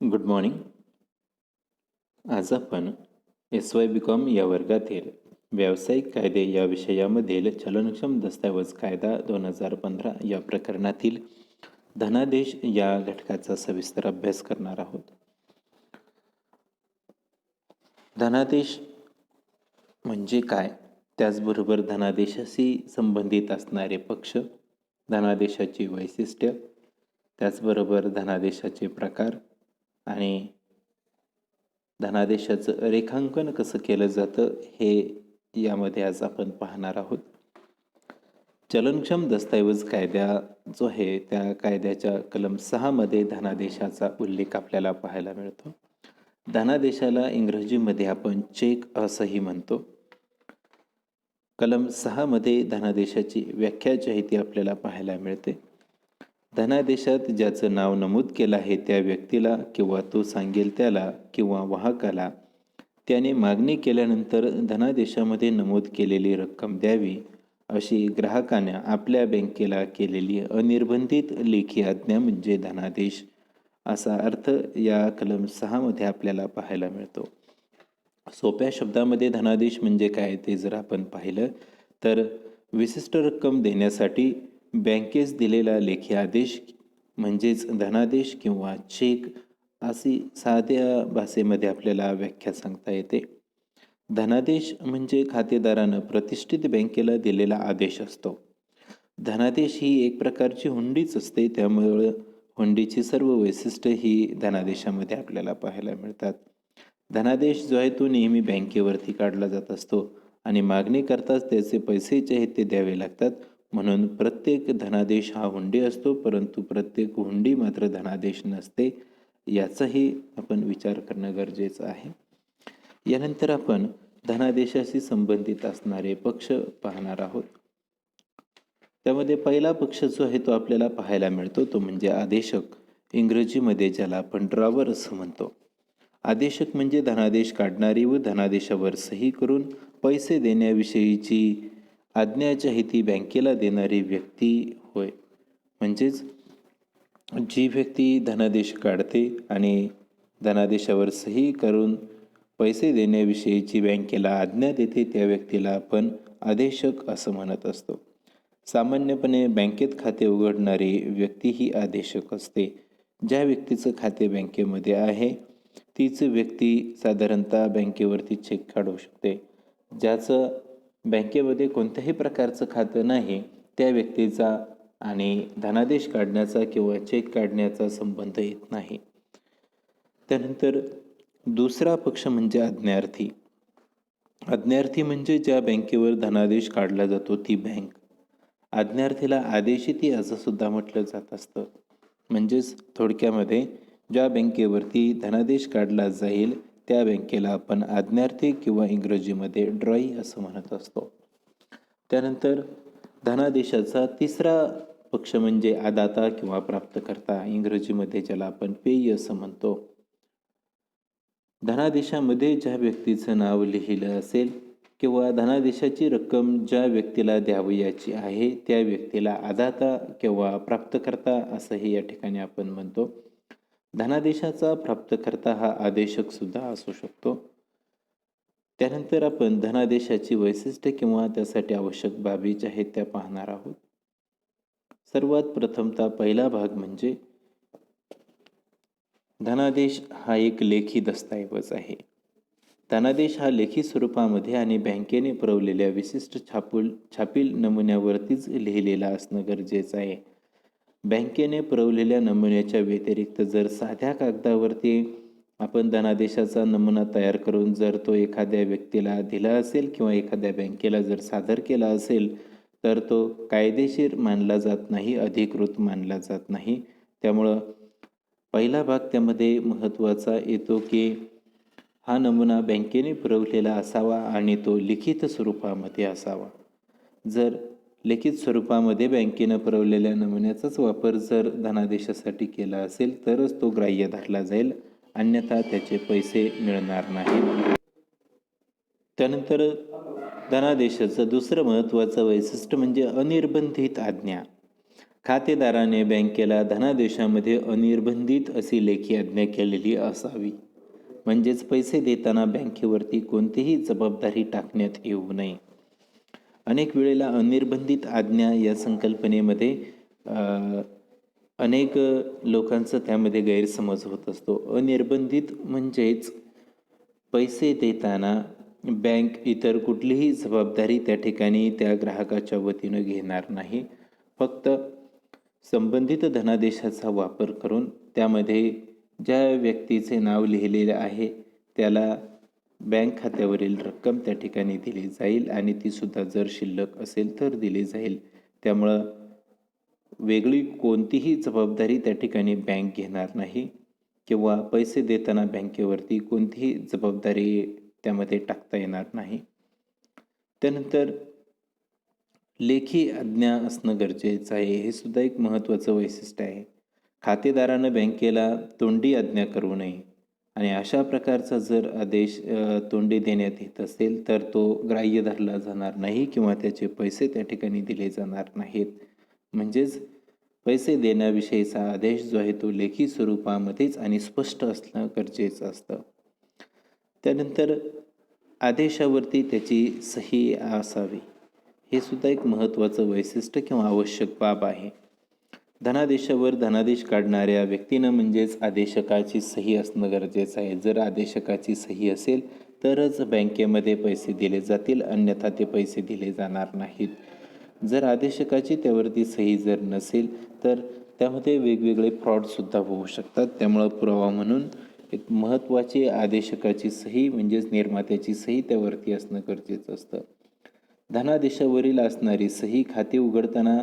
Good morning. आज आपण SY BCom या वर्गातील व्यावसायिक कायदे या विषयामधील चलनक्षम दस्तऐवज कायदा 2015 या प्रकरणातील धनादेश या घटकाचा सविस्तर अभ्यास करणार आहोत. धनादेश म्हणजे काय, त्याचबरोबर धनादेशाशी संबंधित असणारे पक्ष, धनादेशाची वैशिष्ट्य, त्याचबरोबर धनादेशाचे प्रकार आणि धनादेशाचं रेखांकन कसं केलं जातं हे यामध्ये आज आपण पाहणार आहोत. चलनक्षम दस्तऐवज कायदा जो आहे त्या कायद्याच्या कलम 6 मध्ये धनादेशाचा उल्लेख आपल्याला पाहायला मिळतो. धनादेशाला इंग्रजीमध्ये आपण चेक असंही म्हणतो. कलम 6 मध्ये धनादेशाची व्याख्या जी आहे ती आपल्याला पाहायला मिळते. धनादेशात ज्याचं नाव नमूद केलं आहे त्या व्यक्तीला किंवा तो सांगेल त्याला किंवा वाहकाला त्याने मागणी केल्यानंतर धनादेशामध्ये नमूद केलेली रक्कम द्यावी अशी ग्राहकाने आपल्या बँकेला केलेली अनिर्बंधित लेखी आज्ञा म्हणजे धनादेश असा अर्थ या कलम 6 मध्ये आपल्याला पाहायला मिळतो. सोप्या शब्दामध्ये धनादेश म्हणजे काय ते जर आपण पाहिलं तर विशिष्ट रक्कम देण्यासाठी बँकेस दिलेला लेखी आदेश म्हणजेच धनादेश किंवा चेक अशी साध्या भाषेमध्ये आपल्याला व्याख्या सांगता येते. धनादेश म्हणजे खातेदारानं प्रतिष्ठित बँकेला दिलेला आदेश असतो. धनादेश ही एक प्रकारची हुंडीच असते, त्यामुळे हुंडीची सर्व वैशिष्ट्ये ही धनादेशामध्ये आपल्याला पाहायला मिळतात. धनादेश जो आहे तो नेहमी बँकेवरती काढला जात असतो आणि मागणी करताच त्याचे पैसे जे आहेत ते द्यावे लागतात. म्हणून प्रत्येक धनादेश हा हुंडी असतो, परंतु प्रत्येक हुंडी मात्र धनादेश नसते. याचाही आपण विचार करणं गरजेचं आहे. यानंतर आपण धनादेशाशी संबंधित असणारे पक्ष पाहणार आहोत. त्यामध्ये पहिला पक्ष जो आहे तो आपल्याला पाहायला मिळतो तो म्हणजे आदेशक, इंग्रजीमध्ये ज्याला आपण ड्रॉवर असं म्हणतो. आदेशक म्हणजे धनादेश काढणारी व धनादेशावर सही करून पैसे देण्याविषयीची आज्ञा जी आहे ती बँकेला देणारी व्यक्ती होय. म्हणजेच जी व्यक्ती धनादेश काढते आणि धनादेशावर सही करून पैसे देण्याविषयीची बँकेला आज्ञा देते त्या व्यक्तीला आपण आदेशक असं म्हणत असतो. सामान्यपणे बँकेत खाते उघडणारी व्यक्ती ही आदेशक असते. ज्या व्यक्तीचं खाते बँकेमध्ये आहे तीच व्यक्ती साधारणतः बँकेवरती चेक काढू शकते. ज्याचं बँकेमध्ये कोणत्याही प्रकारचं खातं नाही त्या व्यक्तीचा आणि धनादेश काढण्याचा किंवा चेक काढण्याचा संबंध येत नाही. त्यानंतर दुसरा पक्ष म्हणजे आज्ञार्थी. आज्ञार्थी म्हणजे ज्या बँकेवर धनादेश काढला जातो ती बँक. आज्ञार्थीला आदेशिती असं सुद्धा म्हटलं जात असतं. म्हणजेच थोडक्यामध्ये ज्या बँकेवरती धनादेश काढला जाईल त्या बँकेला आपण आज्ञार्थी किंवा इंग्रजीमध्ये ड्रॉई असं म्हणत असतो. त्यानंतर धनादेशाचा तिसरा पक्ष म्हणजे आदाता किंवा प्राप्तकर्ता, इंग्रजीमध्ये ज्याला आपण पेयी असं म्हणतो. धनादेशामध्ये ज्या व्यक्तीचं नाव लिहिलं असेल किंवा धनादेशाची रक्कम ज्या व्यक्तीला द्यावयाची आहे त्या व्यक्तीला आदाता किंवा प्राप्तकर्ता असंही या ठिकाणी आपण म्हणतो. धनादेशाचा प्राप्तकर्ता हा आदेशक सुद्धा असू शकतो. त्यानंतर आपण धनादेशाची वैशिष्ट्ये किंवा त्यासाठी आवश्यक बाबी ज्या आहेत त्या पाहणार आहोत. सर्वात प्रथमतः पहिला भाग म्हणजे धनादेश हा एक लेखी दस्तऐवज आहे. धनादेश हा लेखी स्वरूपामध्ये आणि बँकेने पुरवलेल्या विशिष्ट छापील नमुन्यावरतीच लिहिलेला असणं गरजेचं आहे. बँकेने पुरवलेल्या नमुन्याच्या व्यतिरिक्त जर साध्या कागदावरती आपण धनादेशाचा नमुना तयार करून जर तो एखाद्या व्यक्तीला दिला असेल किंवा एखाद्या बँकेला जर सादर केला असेल तर तो कायदेशीर मानला जात नाही, अधिकृत मानला जात नाही. त्यामुळं पहिला भाग त्यामध्ये महत्त्वाचा येतो की हा नमुना बँकेने पुरवलेला असावा आणि तो लिखित स्वरूपामध्ये असावा. जर लिखित स्वरूपामध्ये बँकेनं पुरवलेल्या नमुन्याचाच वापर जर धनादेशासाठी केला असेल तरच तो ग्राह्य धरला जाईल, अन्यथा त्याचे पैसे मिळणार नाहीत. त्यानंतर धनादेशाचं दुसरं महत्त्वाचं वैशिष्ट्य म्हणजे अनिर्बंधित आज्ञा. खातेदाराने बँकेला धनादेशामध्ये अनिर्बंधित अशी लेखी आज्ञा केलेली असावी. म्हणजेच पैसे देताना बँकेवरती कोणतीही जबाबदारी टाकण्यात येऊ नये. अनेक वेळेला अनिर्बंधित आज्ञा या संकल्पनेमध्ये अनेक लोकांचं त्यामध्ये गैरसमज होत असतो. अनिर्बंधित म्हणजेच पैसे देताना बँक इतर कुठलीही जबाबदारी त्या ठिकाणी त्या ग्राहकाच्या वतीनं घेणार नाही. फक्त संबंधित धनादेशाचा वापर करून त्यामध्ये ज्या व्यक्तीचे नाव लिहिलेले आहे त्याला बँक खात्यावरील रक्कम त्या ठिकाणी दिली जाईल आणि ती सुद्धा जर शिल्लक असेल तर दिली जाईल. त्यामुळं वेगळी कोणतीही जबाबदारी त्या ठिकाणी बँक घेणार नाही किंवा पैसे देताना बँकेवरती कोणतीही जबाबदारी त्यामध्ये टाकता येणार नाही. त्यानंतर लेखी आज्ञा असणं गरजेचं आहे. हे सुद्धा एक महत्त्वाचं वैशिष्ट्य आहे. खातेदारानं बँकेला तोंडी आज्ञा करू नये आणि अशा प्रकारचा जर आदेश तोंडी देण्यात येत असेल तर तो ग्राह्य धरला जाणार नाही किंवा त्याचे पैसे त्या ठिकाणी दिले जाणार नाहीत. म्हणजेच पैसे देण्याविषयीचा आदेश जो आहे तो लेखी स्वरूपामध्येच आणि स्पष्ट असणं गरजेचं असतं. त्यानंतर आदेशावरती त्याची सही असावी. हे सुद्धा एक महत्त्वाचं वैशिष्ट्य किंवा आवश्यक बाब आहे. धनादेशावर धनादेश काढणाऱ्या व्यक्तीनं म्हणजेच आदेशकाची सही असणं गरजेचं आहे. जर आदेशकाची सही असेल तरच बँकेमध्ये पैसे दिले जातील, अन्यथा ते पैसे दिले जाणार नाहीत. जर आदेशकाची त्यावरती सही जर नसेल तर त्यामध्ये वेगवेगळे फ्रॉडसुद्धा होऊ शकतात. त्यामुळं पुरावा म्हणून एक महत्त्वाची आदेशकाची सही म्हणजेच निर्मात्याची सही त्यावरती असणं गरजेचं असतं. धनादेशावरील असणारी सही खाते उघडताना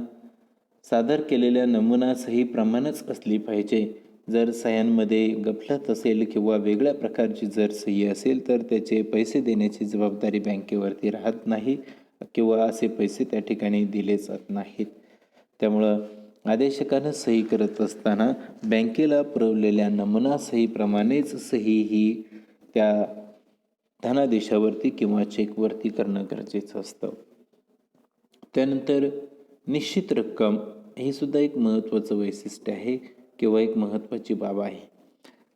सादर केलेल्या नमुना सहीप्रमाणेच असली पाहिजे. जर सह्यांमध्ये गफलत असेल किंवा वेगळ्या प्रकारची जर सही असेल तर त्याचे पैसे देण्याची जबाबदारी बँकेवरती राहत नाही किंवा असे पैसे त्या ठिकाणी दिले जात नाहीत. त्यामुळं आदेशकानं सही करत असताना बँकेला पुरवलेल्या नमुना सहीप्रमाणेच सही ही त्या धनादेशावरती किंवा चेकवरती करणं गरजेचं असतं. त्यानंतर निश्चित रक्कम हे सुद्धा एक महत्त्वाचं वैशिष्ट्य आहे किंवा एक महत्त्वाची बाब आहे.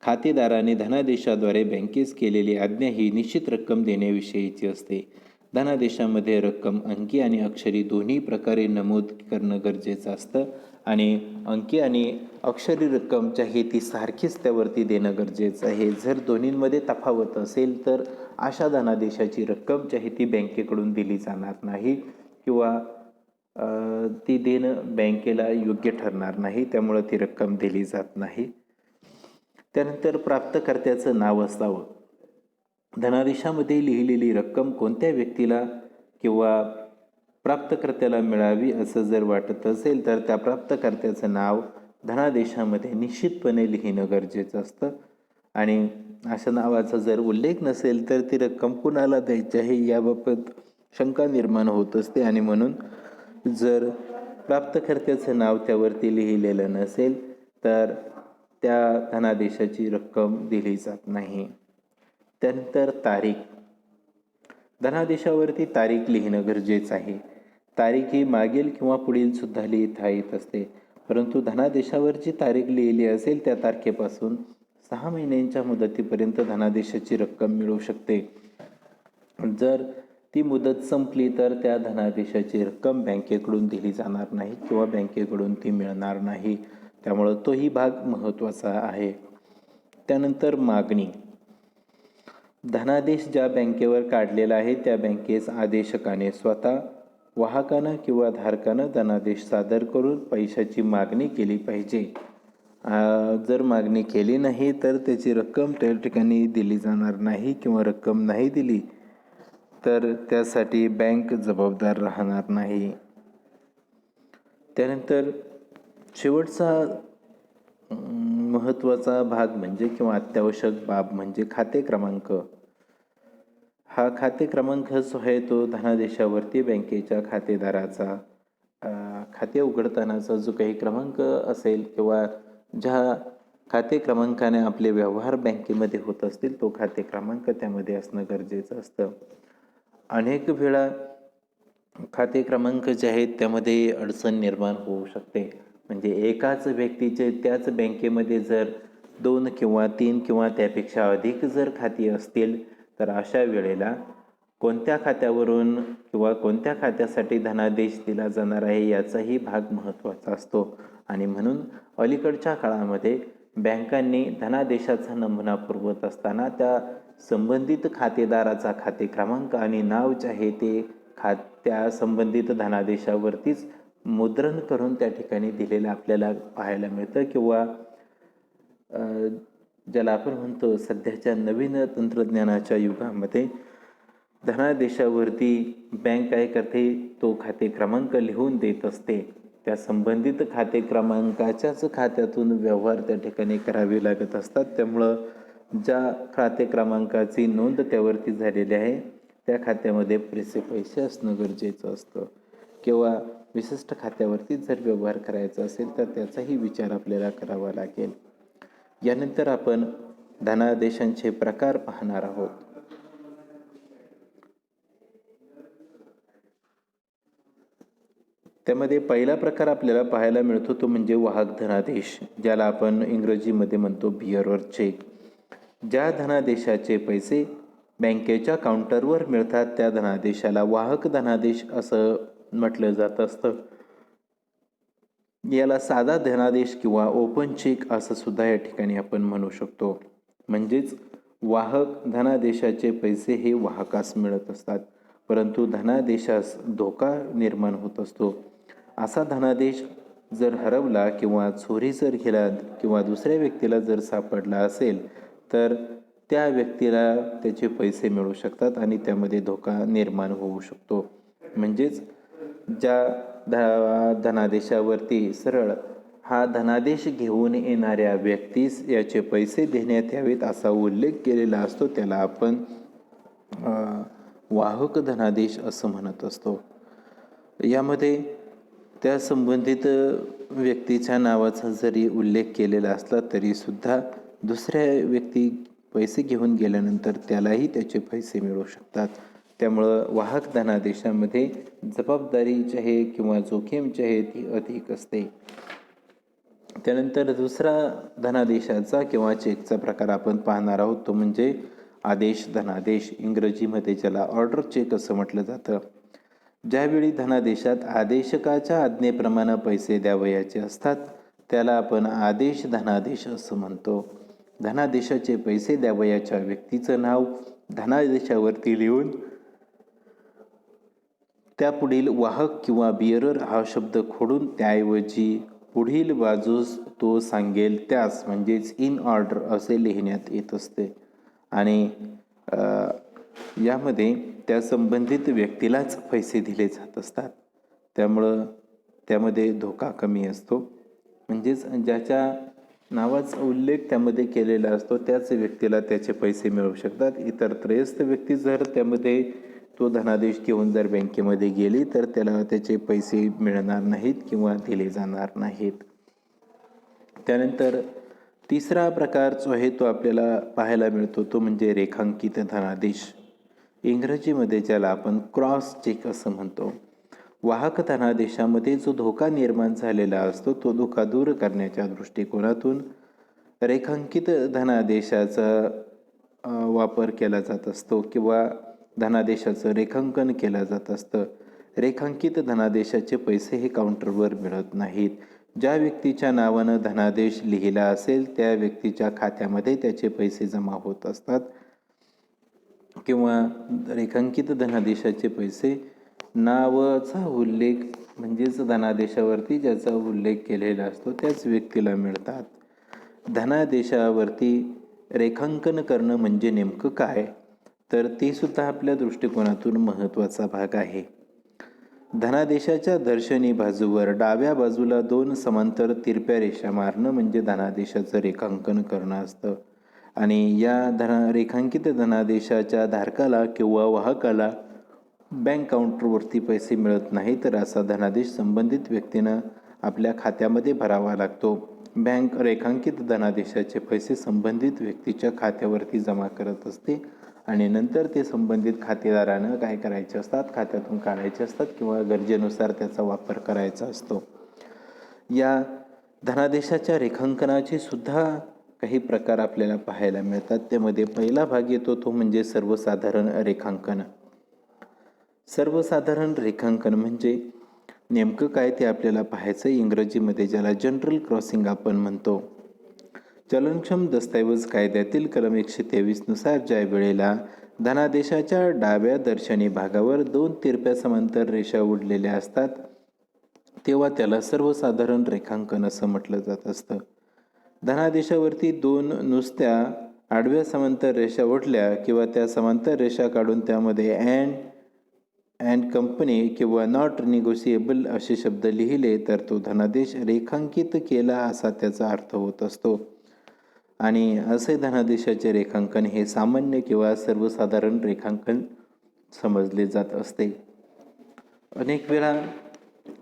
खातेदाराने धनादेशाद्वारे बँकेस केलेली आज्ञा ही निश्चित रक्कम देण्याविषयीची असते. धनादेशामध्ये रक्कम अंकी आणि अक्षरी दोन्ही प्रकारे नमूद करणं गरजेचं असतं आणि अंकी आणि अक्षरी रक्कम जी आहे ती सारखीच त्यावरती देणं गरजेचं आहे. जर दोन्हींमध्ये तफावत असेल तर अशा धनादेशाची रक्कम जी आहे ती बँकेकडून दिली जाणार नाही किंवा ती देणं बँकेला योग्य ठरणार नाही. त्यामुळं ती रक्कम दिली जात नाही. त्यानंतर प्राप्तकर्त्याचं नाव असावं. धनादेशामध्ये लिहिलेली रक्कम कोणत्या व्यक्तीला किंवा प्राप्तकर्त्याला मिळावी असं जर वाटत असेल तर त्या प्राप्तकर्त्याचं नाव धनादेशामध्ये निश्चितपणे लिहिणं गरजेचं असतं आणि अशा नावाचा जर उल्लेख नसेल तर ती रक्कम कुणाला द्यायची आहे याबाबत शंका निर्माण होत असते आणि म्हणून जर प्राप्तकर्त्याचं नाव त्यावरती लिहिलेलं नसेल तर त्या धनादेशाची रक्कम दिली जात नाही. त्यानंतर तारीख. धनादेशावरती तारीख लिहिणं गरजेचं आहे. तारीख ही मागील किंवा पुढील सुद्धा लिहिता येत असते, परंतु धनादेशावर जी तारीख लिहिली असेल त्या तारखेपासून 6 महिन्यांच्या मुदतीपर्यंत धनादेशाची रक्कम मिळू शकते. जर ती मुदत संपली तर त्या धनादेशाची रक्कम बँकेकडून दिली जाणार नाही किंवा बँकेकडून ती मिळणार नाही. त्यामुळं तोही भाग महत्त्वाचा आहे. त्यानंतर मागणी. धनादेश ज्या बँकेवर काढलेला आहे त्या बँकेस आदेशकाने स्वतः वाहकानं किंवा धारकानं धनादेश सादर करून पैशाची मागणी केली पाहिजे. जर मागणी केली नाही तर त्याची रक्कम त्या ठिकाणी दिली जाणार नाही किंवा रक्कम नाही दिली तर त्यासाठी बँक जबाबदार राहणार नाही. त्यानंतर शेवटचा महत्त्वाचा भाग म्हणजे किंवा अत्यावश्यक बाब म्हणजे खाते क्रमांक. हा खाते क्रमांक जो आहे तो धनादेशावरती बँकेच्या खातेदाराचा खाते उघडतानाचा जो काही क्रमांक असेल किंवा ज्या खाते क्रमांकाने आपले व्यवहार बँकेमध्ये होत असतील तो खाते क्रमांक त्यामध्ये असणं गरजेचं असतं. अनेक वेळा खाते क्रमांक जे आहेत त्यामध्ये अडचण निर्माण होऊ शकते. म्हणजे एकाच व्यक्तीचे त्याच बँकेमध्ये जर 2 किंवा 3 किंवा त्यापेक्षा अधिक जर खाती असतील तर अशा वेळेला कोणत्या खात्यावरून किंवा कोणत्या खात्यासाठी धनादेश दिला जाणार आहे याचाही भाग महत्त्वाचा असतो. आणि म्हणून अलीकडच्या काळामध्ये बँकांनी धनादेशाचा नमुना पुरवत असताना त्या संबंधित खातेदाराचा खाते क्रमांक आणि नाव जे आहे ते त्या संबंधित धनादेशावरतीच मुद्रण करून त्या ठिकाणी दिलेलं आपल्याला पाहायला मिळतं. किंवा ज्याला आपण म्हणतो सध्याच्या नवीन तंत्रज्ञानाच्या युगामध्ये धनादेशावरती बँक काय करते, तो खाते क्रमांक लिहून देत असते. त्या संबंधित खाते क्रमांकाच्याच खात्यातून व्यवहार त्या ठिकाणी करावे लागत असतात. त्यामुळं ज्या खाते क्रमांकाची नोंद त्यावरती झालेली आहे त्या खात्यामध्ये पुरेसे पैसे असणं गरजेचं असतं. किंवा विशिष्ट खात्यावरती जर व्यवहार करायचा असेल तर त्याचाही विचार आपल्याला करावा लागेल. यानंतर आपण धनादेशांचे प्रकार पाहणार आहोत. त्यामध्ये पहिला प्रकार आपल्याला पाहायला मिळतो तो म्हणजे वाहक धनादेश, ज्याला आपण इंग्रजीमध्ये म्हणतो बिअरर चेक. ज्या धनादेशाचे पैसे बँकेच्या काउंटरवर मिळतात त्या धनादेशाला वाहक धनादेश असं म्हटलं जात असतं. याला साधा धनादेश किंवा ओपन चेक असं सुद्धा या ठिकाणी आपण म्हणू शकतो. म्हणजेच वाहक धनादेशाचे पैसे हे वाहकास मिळत असतात, परंतु धनादेशास धोका निर्माण होत असतो. असा धनादेश जर हरवला किंवा चोरी जर गेला किंवा दुसऱ्या व्यक्तीला जर सापडला असेल तर त्या व्यक्तीला त्याचे पैसे मिळू शकतात आणि त्यामध्ये धोका निर्माण होऊ शकतो. म्हणजेच ज्या धनादेशावरती सरळ हा धनादेश घेऊन येणाऱ्या व्यक्तीस याचे पैसे देण्यात यावेत असा उल्लेख केलेला असतो त्याला आपण वाहक धनादेश असं म्हणत असतो. यामध्ये त्या संबंधित व्यक्तीच्या नावाचा जरी उल्लेख केलेला असला तरी सुद्धा दुसऱ्या व्यक्ती पैसे घेऊन गेल्यानंतर त्यालाही त्याचे पैसे मिळू शकतात. त्यामुळं वाहक धनादेशामध्ये जबाबदारी जी आहे किंवा जोखीम जी आहे ती अधिक असते. त्यानंतर दुसरा धनादेशाचा किंवा चेकचा प्रकार आपण पाहणार आहोत तो म्हणजे आदेश धनादेश, इंग्रजीमध्ये ज्याला ऑर्डर चेक असं म्हटलं जातं. ज्यावेळी धनादेशात आदेशकाच्या आज्ञेप्रमाणे पैसे द्यावयाचे असतात त्याला आपण आदेश धनादेश असं म्हणतो. धनादेशाचे पैसे द्यावयाच्या व्यक्तीचं नाव धनादेशावरती लिहून त्यापुढील वाहक किंवा बिअरर हा शब्द खोडून त्याऐवजी पुढील बाजूस तो सांगेल त्यास म्हणजेच इन ऑर्डर असे लिहिण्यात येत असते. आणि यामध्ये त्या संबंधित व्यक्तीलाच पैसे दिले जात असतात. त्यामुळं त्यामध्ये धोका कमी असतो. म्हणजेच ज्याच्या नावाचा उल्लेख त्यामध्ये केलेला असतो त्याच व्यक्तीला त्याचे पैसे मिळू शकतात. इतर त्रयस्थ व्यक्ती जर त्यामध्ये तो धनादेश घेऊन जर बँकेमध्ये गेली तर त्याला त्याचे पैसे मिळणार नाहीत किंवा दिले जाणार नाहीत. त्यानंतर तिसरा प्रकार जो आहे तो आपल्याला पाहायला मिळतो तो म्हणजे रेखांकित धनादेश, इंग्रजीमध्ये ज्याला आपण क्रॉस चेक असं म्हणतो. वाहक धनादेशामध्ये जो धोका निर्माण झालेला असतो तो धोका दूर करण्याच्या दृष्टिकोनातून रेखांकित धनादेशाचा वापर केला जात असतो किंवा धनादेशाचं रेखांकन केलं जात असतं. रेखांकित धनादेशाचे पैसे हे काउंटरवर मिळत नाहीत. ज्या व्यक्तीच्या नावानं धनादेश लिहिला असेल त्या व्यक्तीच्या खात्यामध्ये त्याचे पैसे जमा होत असतात किंवा रेखांकित धनादेशाचे पैसे नावाचा उल्लेख म्हणजेच धनादेशावरती ज्याचा उल्लेख केलेला असतो त्याच व्यक्तीला मिळतात. धनादेशावरती रेखांकन करणं म्हणजे नेमकं काय, तर ते सुद्धा आपल्या दृष्टिकोनातून महत्त्वाचा भाग आहे. धनादेशाच्या दर्शनी बाजूवर डाव्या बाजूला 2 समांतर तिरप्या रेषा मारणं म्हणजे धनादेशाचं रेखांकन करणं असतं. आणि या रेखांकित धनादेशाच्या धारकाला किंवा वाहकाला बँक काउंटरवरती पैसे मिळत नाही तर असा धनादेश संबंधित व्यक्तीनं आपल्या खात्यामध्ये भरावा लागतो. बँक रेखांकित धनादेशाचे पैसे संबंधित व्यक्तीच्या खात्यावरती जमा करत असते आणि नंतर ते संबंधित खातेदारानं काय करायचे असतात, खात्यातून काढायचे असतात किंवा गरजेनुसार त्याचा वापर करायचा असतो. या धनादेशाच्या रेखांकनाचे सुद्धा काही प्रकार आपल्याला पाहायला मिळतात. त्यामध्ये पहिला भाग येतो तो म्हणजे सर्वसाधारण रेखांकन. सर्वसाधारण रेखांकन म्हणजे नेमकं काय ते आपल्याला पाहायचं. इंग्रजीमध्ये ज्याला जनरल क्रॉसिंग आपण म्हणतो. चलनक्षम दस्तऐवज कायद्यातील कलम 123 नुसार ज्या वेळेला धनादेशाच्या डाव्या दर्शनी भागावर 2 तिरप्या समांतर रेषा ओढलेल्या असतात तेव्हा त्याला सर्वसाधारण रेखांकन असं म्हटलं जात असतं. धनादेशावरती 2 नुसत्या आडव्या समांतर रेषा ओढल्या किंवा त्या समांतर रेषा काढून त्यामध्ये अँड कंपनी किंवा नॉट निगोशिएबल असे शब्द लिहिले तर तो धनादेश रेखांकित केला असा त्याचा अर्थ होत असतो. आणि असे धनादेशाचे रेखांकन हे सामान्य किंवा सर्वसाधारण रेखांकन समजले जात असते. अनेक वेळा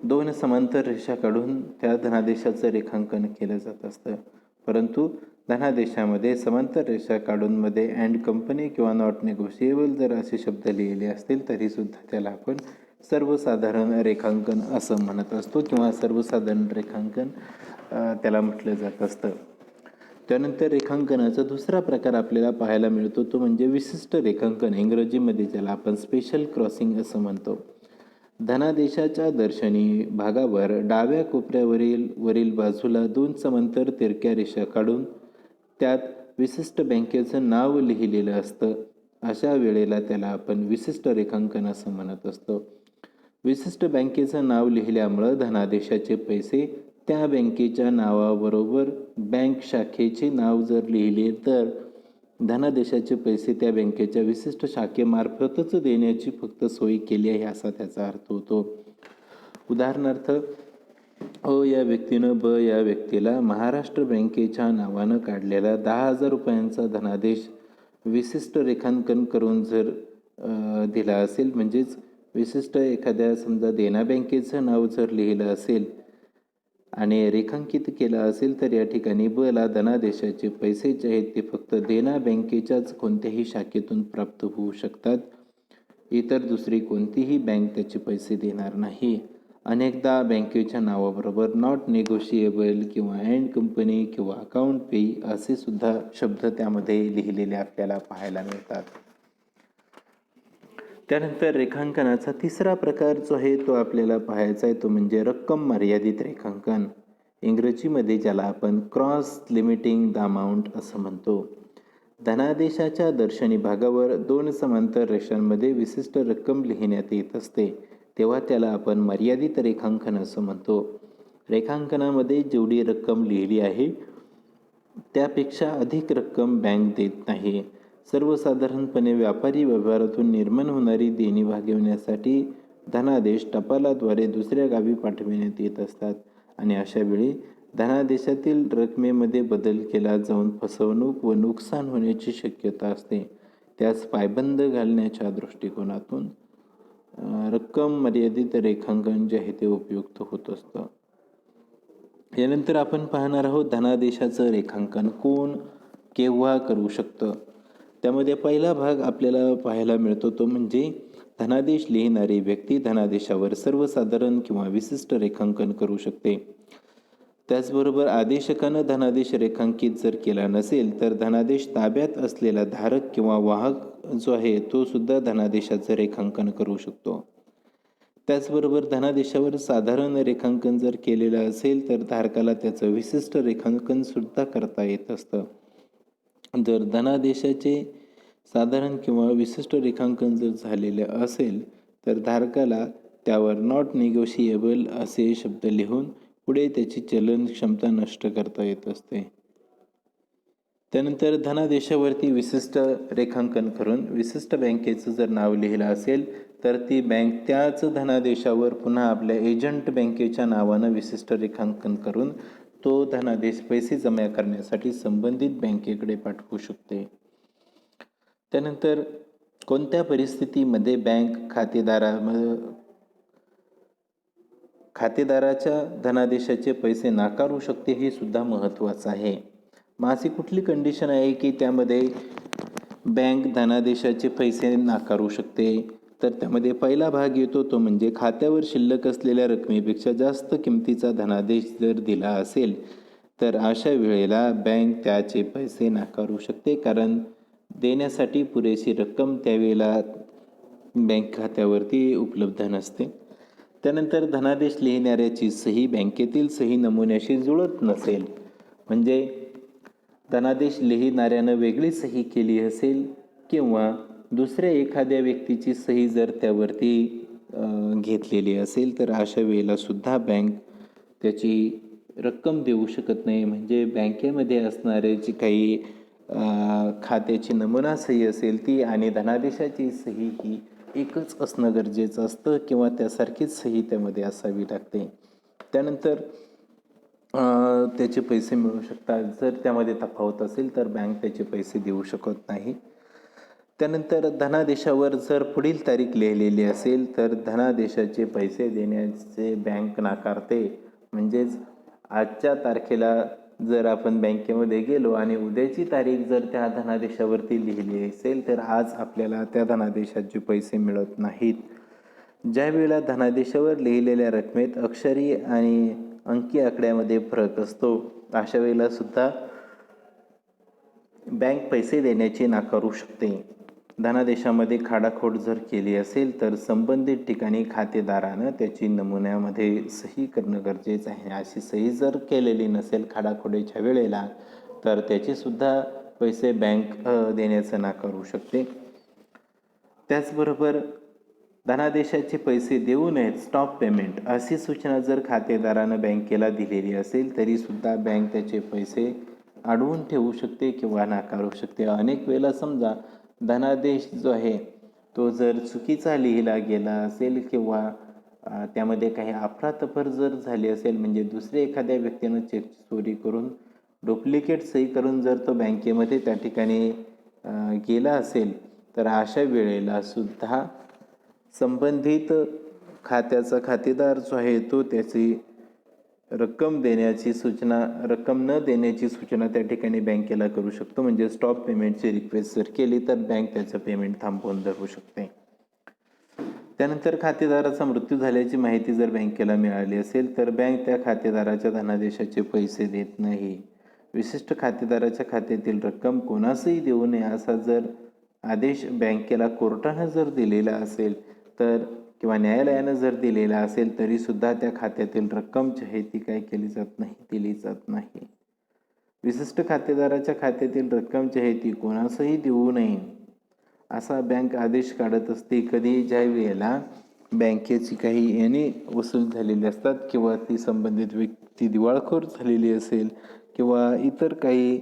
2 समांतर रेषा काढून त्या धनादेशाचं रेखांकन केलं जात असतं, परंतु धनादेशामध्ये समांतर रेषा काढून मध्ये अँड कंपनी किंवा नॉट निगोशिएबल जर असे शब्द लिहिले असतील तरी सुद्धा त्याला आपण सर्वसाधारण रेखांकन असं म्हणत असतो किंवा सर्वसाधारण रेखांकन त्याला म्हटलं जात असतं. त्यानंतर रेखांकनाचा दुसरा प्रकार आपल्याला पाहायला मिळतो तो म्हणजे विशिष्ट रेखांकन. इंग्रजीमध्ये ज्याला आपण स्पेशल क्रॉसिंग असं म्हणतो. धनादेशाच्या दर्शनी भागावर डाव्या कोपऱ्यावरील बाजूला 2 समांतर तिरक्या रेषा काढून त्यात विशिष्ट बँकेचं नाव लिहिलेलं असतं. अशा वेळेला त्याला आपण विशिष्ट रेखांकन असं म्हणत असतो. विशिष्ट बँकेचं नाव लिहिल्यामुळं धनादेशाचे पैसे त्या बँकेच्या नावाबरोबर बँक शाखेचे नाव जर लिहिले तर धनादेशाचे पैसे त्या बँकेच्या विशिष्ट शाखेमार्फतच देण्याची फक्त सोय केली आहे असा त्याचा अर्थ होतो. उदाहरणार्थ, अ या व्यक्तीनं ब या व्यक्तीला महाराष्ट्र बँकेच्या नावानं काढलेला 10,000 रुपयांचा धनादेश विशिष्ट रेखांकन करून जर दिला असेल, म्हणजेच विशिष्ट एखाद्या समजा देना बँकेचं नाव जर लिहिलं असेल आणि रेखांकित केला असेल तर या ठिकाणी ब ला धनादेशाचे पैसे जे आहेत ते फक्त देना बँकेच्याच कोणत्याही शाखेतून प्राप्त होऊ शकतात. इतर दुसरी कोणतीही बँक त्याचे पैसे देणार नाही. अनेकदा बँकेच्या नावाबरोबर नॉट निगोशिएबल किंवा अँड कंपनी किंवा अकाउंट पे असे सुद्धा शब्द त्यामध्ये लिहिलेले आपल्याला पाहायला मिळतात. त्यानंतर रेखांकनाचा तिसरा प्रकार जो आहे तो आपल्याला पाहायचा आहे तो म्हणजे रक्कम मर्यादित रेखांकन. इंग्रजीमध्ये ज्याला आपण क्रॉस लिमिटिंग द अमाऊंट असं म्हणतो. धनादेशाच्या दर्शनी भागावर 2 समांतर रेषांमध्ये विशिष्ट रक्कम लिहिण्यात येत असते तेव्हा त्याला आपण मर्यादित रेखांकन असं म्हणतो. रेखांकनामध्ये जेवढी रक्कम लिहिली आहे त्यापेक्षा अधिक रक्कम बँक देत नाही. सर्वसाधारणपणे व्यापारी व्यवहारातून निर्माण होणारी देणी भागविण्यासाठी धनादेश टपालाद्वारे दुसऱ्या गावी पाठविण्यात येत असतात आणि अशा वेळी धनादेशातील रकमेमध्ये बदल केला जाऊन फसवणूक व नुकसान होण्याची शक्यता असते. त्यास पायबंद घालण्याच्या दृष्टिकोनातून रक्कम मर्यादित रेखांकन जे आहे ते उपयुक्त होत असतं. यानंतर आपण पाहणार आहोत धनादेशाचं रेखांकन कोण केव्हा करू शकतं. त्यामध्ये पहिला भाग आपल्याला पाहायला मिळतो तो म्हणजे धनादेश लिहिणारी व्यक्ती धनादेशावर सर्वसाधारण किंवा विशिष्ट रेखांकन करू शकते. त्याचबरोबर आदेशकानं धनादेश रेखांकित जर केला नसेल तर धनादेश ताब्यात असलेला धारक किंवा वाहक जो आहे तो सुद्धा धनादेशाचं रेखांकन करू शकतो. त्याचबरोबर धनादेशावर साधारण रेखांकन जर केलेलं असेल तर धारकाला त्याचं विशिष्ट रेखांकन सुद्धा करता येत असतं. जर धनादेशाचे साधारण किंवा विशिष्ट रेखांकन जर झालेले असेल तर धारकाला त्यावर नॉट निगोशिएबल असे शब्द लिहून पुढे त्याची चलन क्षमता नष्ट करता येत असते. त्यानंतर धनादेशावरती विशिष्ट रेखांकन करून विशिष्ट बँकेचं जर नाव लिहिलं असेल तर ती बँक त्याच धनादेशावर पुन्हा आपल्या एजंट बँकेच्या नावानं विशिष्ट रेखांकन करून तो धनादेश पैसे जमा करण्यासाठी संबंधित बँकेकडे पाठवू शकते. त्यानंतर कोणत्या परिस्थितीमध्ये बँक खातेदाराच्या धनादेशाचे पैसे नाकारू शकते हे सुद्धा महत्त्वाचं आहे. मग अशी कुठली कंडिशन आहे की त्यामध्ये बँक धनादेशाचे पैसे नाकारू शकते तर त्यामध्ये पहिला भाग येतो तो म्हणजे खात्यावर शिल्लक असलेल्या रकमेपेक्षा जास्त किमतीचा धनादेश जर दिला असेल तर अशा वेळेला बँक त्याचे पैसे नाकारू शकते, कारण देण्यासाठी पुरेशी रक्कम त्यावेळेला बँक खात्यावरती उपलब्ध नसते. त्यानंतर धनादेश लिहिणाऱ्याची सही बँकेतील सही नमुन्याशी जुळत नसेल, म्हणजे धनादेश लिहिणाऱ्यानं वेगळी सही केली असेल किंवा दुसऱ्या एखाद्या व्यक्तीची सही जर त्यावरती घेतलेली असेल तर अशा वेळेला सुद्धा बँक त्याची रक्कम देऊ शकत नाही. म्हणजे बँकेमध्ये असणारे जी काही खात्याची नमुना सही असेल ती आणि धनादेशाची सही ही एकच असणं गरजेचं असतं किंवा त्यासारखीच सही त्यामध्ये असावी लागते. त्यानंतर त्याचे पैसे मिळू शकतात. जर त्यामध्ये तफावत असेल तर बँक त्याचे पैसे देऊ शकत नाही. त्यानंतर धनादेशावर जर पुढील तारीख लिहिलेली असेल तर धनादेशाचे पैसे देण्याचे बँक नाकारते. म्हणजेच आजच्या तारखेला जर आपण बँकेमध्ये गेलो आणि उद्याची तारीख जर त्या धनादेशावरती लिहिली असेल तर आज आपल्याला त्या धनादेशाचे पैसे मिळत नाहीत. ज्या वेळेला धनादेशावर लिहिलेल्या रकमेत अक्षरी आणि अंकी आकड्यामध्ये फरक असतो अशा वेळेला सुद्धा बँक पैसे देण्याचे नाकारू शकते. धनादेशामध्ये खाडाखोड जर केली असेल तर संबंधित ठिकाणी खातेदारानं त्याची नमुन्यामध्ये सही करणं गरजेचं आहे. अशी सही जर केलेली नसेल खाडाखोडीच्या वेळेला तर त्याचे सुद्धा पैसे बँक देण्याचं नाकारू शकते. त्याचबरोबर धनादेशाचे पैसे देऊ नयेत, स्टॉप पेमेंट अशी सूचना जर खातेदारानं बँकेला दिलेली असेल तरीसुद्धा बँक त्याचे पैसे अडवून ठेवू शकते किंवा नाकारू शकते. अनेक वेळेला समजा धनादेश जो आहे तो जर चुकीचा लिहिला गेला असेल किंवा त्यामध्ये काही अफरातफर जर झाली असेल, म्हणजे दुसऱ्या एखाद्या व्यक्तीनं चेक चोरी करून डुप्लिकेट सही करून जर तो बँकेमध्ये त्या ठिकाणी गेला असेल तर अशा वेळेला सुद्धा संबंधित खात्याचा खातेदार जो आहे तो त्याची रक्कम न देण्याची सूचना त्या ठिकाणी बँकेला करू शकतो. म्हणजे स्टॉप पेमेंटची रिक्वेस्ट जर केली तर बँक त्याचं पेमेंट थांबवून धरू शकते. त्यानंतर खातेदाराचा मृत्यू झाल्याची माहिती जर बँकेला मिळाली असेल तर बँक त्या खातेदाराच्या धनादेशाचे पैसे देत नाही. विशिष्ट खातेदाराच्या खात्यातील रक्कम कोणासही देऊ नये असा जर आदेश बँकेला कोर्टानं जर दिलेला असेल तर किंवा न्यायालयानं जर दिलेला असेल तरीसुद्धा त्या खात्यातील रक्कम जी आहे ती काय केली जात नाही, दिली जात नाही. विशिष्ट खातेदाराच्या खात्यातील रक्कम जी आहे ती कोणासही देऊ नये असा बँक आदेश काढत असते. कधी ज्या वेळेला बँकेची काही येणे वसूल झालेली असतात किंवा ती संबंधित व्यक्ती दिवाळखोर झालेली असेल किंवा इतर काही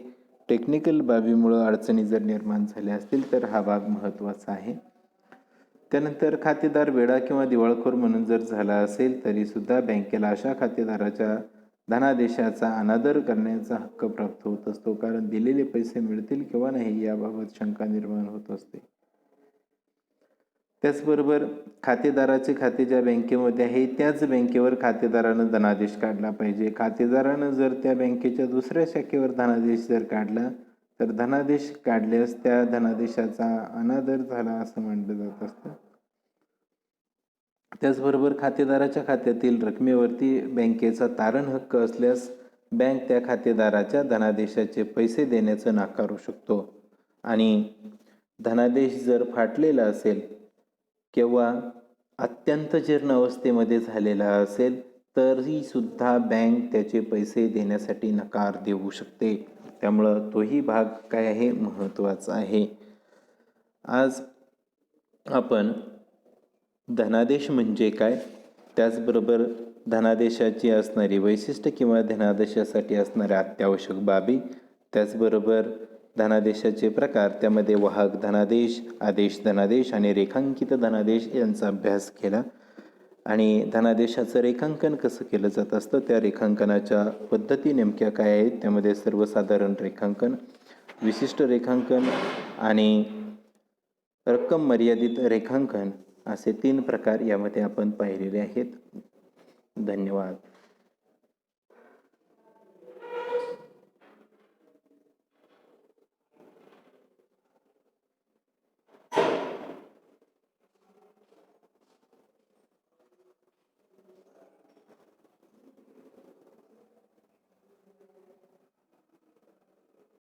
टेक्निकल बाबीमुळं अडचणी जर निर्माण झाल्या असतील तर हा भाग महत्त्वाचा आहे. त्यानंतर खातेदार वेडा किंवा दिवाळखोर म्हणून जर झाला असेल तरीसुद्धा बँकेला अशा खातेदाराच्या धनादेशाचा अनादर करण्याचा हक्क प्राप्त होत असतो, कारण दिलेले पैसे मिळतील किंवा नाही याबाबत शंका निर्माण होत असते. त्याचबरोबर खातेदाराचे खाते ज्या बँकेमध्ये आहे त्याच बँकेवर खातेदारानं धनादेश काढला पाहिजे. खातेदारानं जर त्या बँकेच्या दुसऱ्या शाखेवर धनादेश जर काढला तर धनादेश काढल्यास त्या धनादेशाचा अनादर झाला असं म्हटलं जात असतं. त्याचबरोबर खातेदाराच्या खात्यातील रकमेवरती बँकेचा तारण हक्क असल्यास बँक त्या खातेदाराच्या धनादेशाचे पैसे देण्याचं नाकारू शकतो. आणि धनादेश जर फाटलेला असेल किंवा अत्यंत जीर्ण अवस्थेमध्ये झालेला असेल तरी सुद्धा बँक त्याचे पैसे देण्यासाठी नकार देऊ शकते. त्यामुळं तोही भाग काय आहे, महत्त्वाचा आहे. आज आपण धनादेश म्हणजे काय, त्याचबरोबर धनादेशाची असणारी वैशिष्ट्य किंवा धनादेशासाठी असणाऱ्या अत्यावश्यक बाबी, त्याचबरोबर धनादेशाचे प्रकार, त्यामध्ये वाहक धनादेश, आदेश धनादेश आणि रेखांकित धनादेश यांचा अभ्यास केला. आणि धनादेशाचं रेखांकन कसं केलं जात असतं, त्या रेखांकनाच्या पद्धती नेमक्या काय आहेत, त्यामध्ये सर्वसाधारण रेखांकन, विशिष्ट रेखांकन आणि रक्कम मर्यादित रेखांकन असे 3 प्रकार यामध्ये आपण पाहिलेले आहेत. धन्यवाद.